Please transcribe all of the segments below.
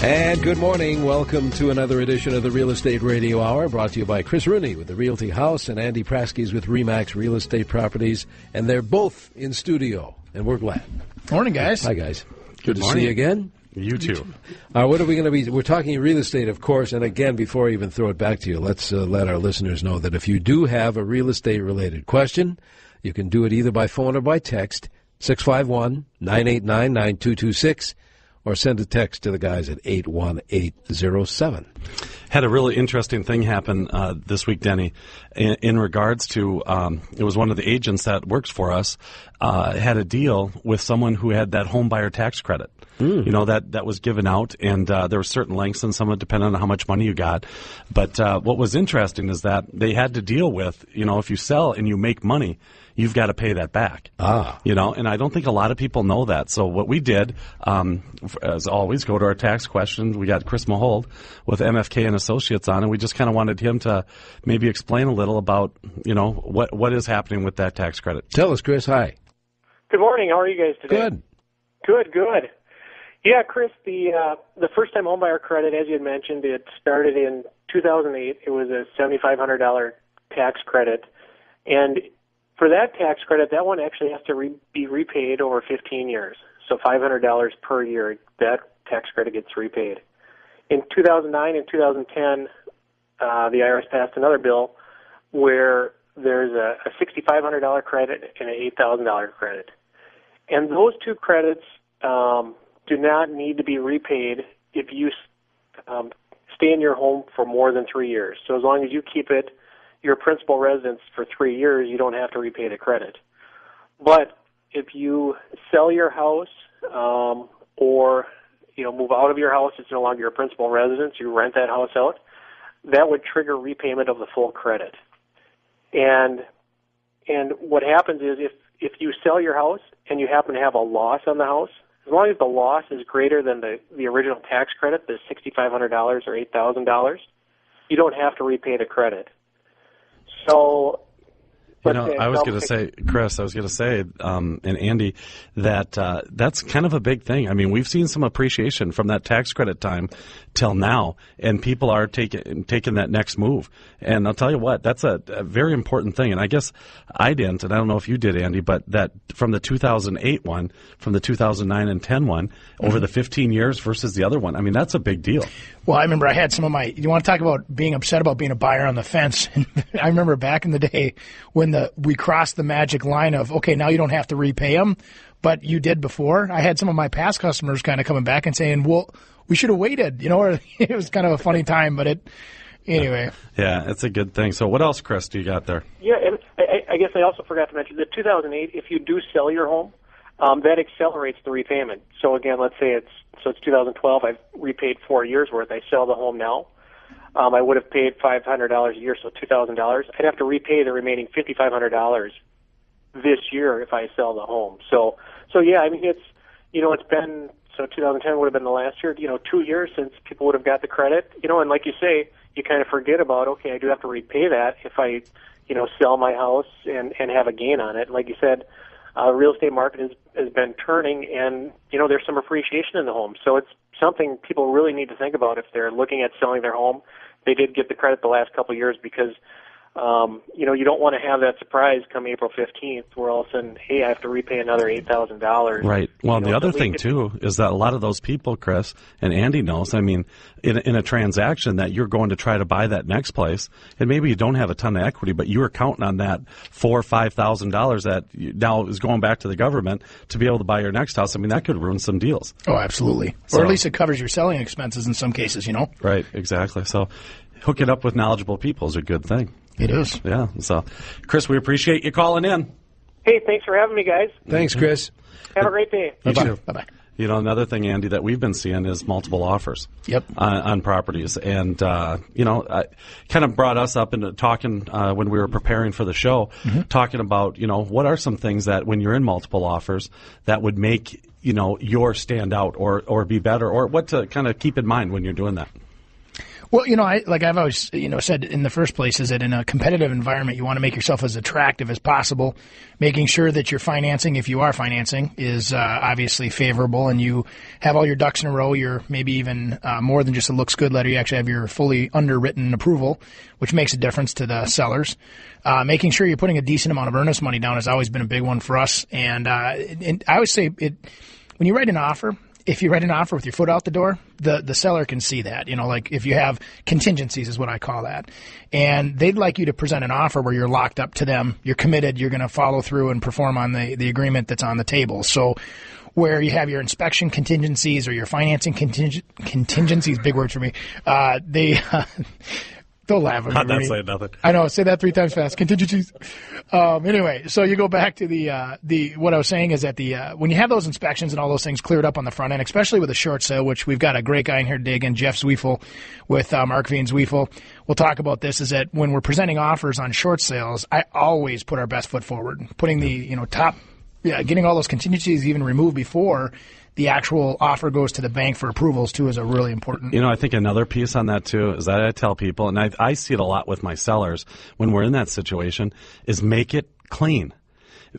And good morning. Welcome to another edition of the Real Estate Radio Hour, brought to you by Chris Rooney with the Realty House and Andy Prasky with RE/MAX Real Estate Properties. And they're both in studio, and we're glad. Morning, guys. Hi, guys. Good to see you again. You too. What are we going to be? We're talking real estate, of course. And again, before I even throw it back to you, let's let our listeners know that if you do have a real estate-related question, you can do it either by phone or by text, 651-989-9226. Or send a text to the guys at 81807. Had a really interesting thing happen this week, Denny, in regards to, it was one of the agents that works for us, had a deal with someone who had that home buyer tax credit. You know, that was given out, and there were certain lengths and some depending on how much money you got. But what was interesting is that they had to deal with, you know, if you sell and you make money, you've got to pay that back. You know, and I don't think a lot of people know that. So what we did, as always, go to our tax questions. We got Chris Mahowald with MFK Associates on, and we just kind of wanted him to maybe explain a little about, you know, what is happening with that tax credit. Tell us, Chris. Hi. Good morning. How are you guys today? Good. Good. Yeah, Chris, the first-time homebuyer credit, as you had mentioned, it started in 2008. It was a $7,500 tax credit, and for that tax credit, that one actually has to be repaid over 15 years. So $500 per year, that tax credit gets repaid. In 2009 and 2010, the IRS passed another bill where there's a $6,500 credit and an $8,000 credit. And those two credits do not need to be repaid if you stay in your home for more than 3 years. So as long as you keep it your principal residence for 3 years, you don't have to repay the credit. But if you sell your house or move out of your house, it's no longer your principal residence, you rent that house out, that would trigger repayment of the full credit. And what happens is if you sell your house and you happen to have a loss on the house, as long as the loss is greater than the original tax credit, the $6,500 or $8,000, you don't have to repay the credit. So, I was going to say, Chris, and Andy, that that's kind of a big thing. I mean, we've seen some appreciation from that tax credit time till now, and people are taking that next move. And I'll tell you what, that's a very important thing. And I guess I didn't, and I don't know if you did, Andy, but that from the 2008 one, from the 2009 and 10 one, over the 15 years versus the other one, I mean, that's a big deal. Well, I remember I had some of you want to talk about being upset about being a buyer on the fence? I remember back in the day when we crossed the magic line of, okay, now you don't have to repay them, but you did before. I had some of my past customers kind of coming back and saying, well, we should have waited, or it was kind of a funny time, but anyway. Yeah, it's a good thing. So what else, Chris, do you got there? Yeah, and I guess I also forgot to mention that 2008, if you do sell your home, that accelerates the repayment. So again, let's say it's 2012, I've repaid 4 years worth. I sell the home now. I would have paid $500 a year, so $2,000. I'd have to repay the remaining $5,500 this year if I sell the home. So yeah, I mean, it's been, 2010 would have been the last year, 2 years since people would have got the credit, and like you say, you kind of forget about, okay, I do have to repay that if I, sell my house and have a gain on it. Like you said, the real estate market has been turning, and, there's some appreciation in the home. So it's something people really need to think about if they're looking at selling their home. They did get the credit the last couple of years because, you don't want to have that surprise come April 15th where all of a sudden, hey, I have to repay another $8,000. Right. Well, and the other thing, too, is that a lot of those people, Chris, and Andy knows, I mean, in a transaction that you're going to try to buy that next place, and maybe you don't have a ton of equity, but you were counting on that $4,000 or $5,000 that now is going back to the government to be able to buy your next house. I mean, that could ruin some deals. Oh, absolutely. Or at least it covers your selling expenses in some cases, Right, exactly. So hooking up with knowledgeable people is a good thing. It is. Yeah. So, Chris, we appreciate you calling in. Hey, thanks for having me, guys. Thanks, Chris. Have a great day. You too. Bye-bye. Another thing, Andy, that we've been seeing is multiple offers. Yep. On properties. And, I kind of brought us up into talking when we were preparing for the show, talking about, what are some things that when you're in multiple offers that would make, yours stand out or be better, or what to kind of keep in mind when you're doing that? Well, I've always, said in the first place is that in a competitive environment, you want to make yourself as attractive as possible, making sure that your financing, if you are financing, is obviously favorable and you have all your ducks in a row. You're maybe even more than just a looks good letter. You actually have your fully underwritten approval, which makes a difference to the sellers. Making sure you're putting a decent amount of earnest money down has always been a big one for us. And I always say when you write an offer, if you write an offer with your foot out the door, the seller can see that. Like if you have contingencies is what I call that. And they'd like you to present an offer where you're locked up to them, you're committed, you're going to follow through and perform on the agreement that's on the table. So where you have your inspection contingencies or your financing contingencies, big word for me, don't laugh at me. I'm not saying nothing. I know. Say that 3 times fast. Contingencies. Anyway, so you go back to the what I was saying is that when you have those inspections and all those things cleared up on the front end, especially with a short sale, which we've got a great guy in here today, again, Jeff Zwiefel with Mark V and Zwiefel. We'll talk about this. Is that when we're presenting offers on short sales, I always put our best foot forward, putting the top, getting all those contingencies even removed before the actual offer goes to the bank for approvals, too, is a really important. I think another piece on that, too, is that I tell people, and I see it a lot with my sellers when we're in that situation, is make it clean.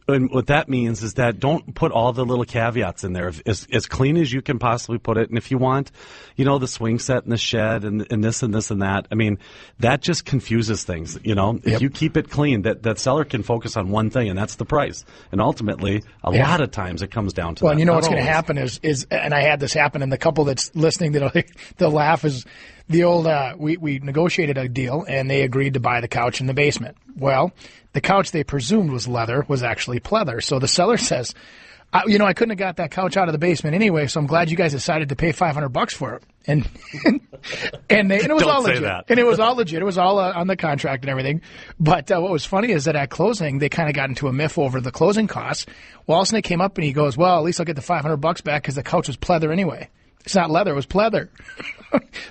And what that means is that don't put all the little caveats in there. As clean as you can possibly put it. And if you want, the swing set and the shed and this and this and that, I mean, that just confuses things, If you keep it clean, that seller can focus on one thing, and that's the price. And ultimately, a lot of times it comes down to that. Well, and what's going to happen is, and I had this happen, and the couple that's listening, they'll laugh, is the old, we negotiated a deal, and they agreed to buy the couch in the basement. Well, the couch they presumed was leather was actually pleather. So the seller says, I couldn't have got that couch out of the basement anyway, so I'm glad you guys decided to pay $500 for it. And it was all legit. That. And it was all legit. It was all on the contract and everything. But what was funny is that at closing, they kind of got into a miff over the closing costs. Well, Nick came up and he goes, well, at least I'll get the $500 back because the couch was pleather anyway. It's not leather, it was pleather.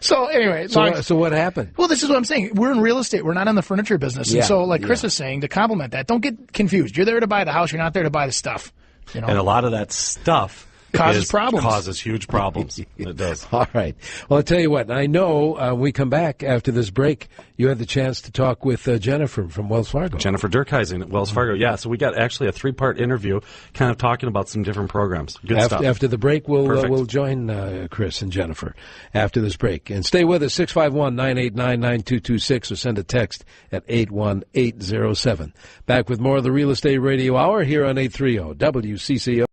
So anyway. So what happened? Well, this is what I'm saying. We're in real estate. We're not in the furniture business. And so like Chris is saying, to complement that, don't get confused. You're there to buy the house. You're not there to buy the stuff. And a lot of that stuff causes problems. Causes huge problems. It does. All right. Well, I'll tell you what. I know when we come back after this break, you had the chance to talk with Jennifer from Wells Fargo. Jennifer Durkheisen at Wells Fargo. Yeah, so we got actually a 3-part interview kind of talking about some different programs. Good stuff. After the break, we'll join Chris and Jennifer after this break. And stay with us, 651-989-9226, or send a text at 81807. Back with more of the Real Estate Radio Hour here on 830 WCCO.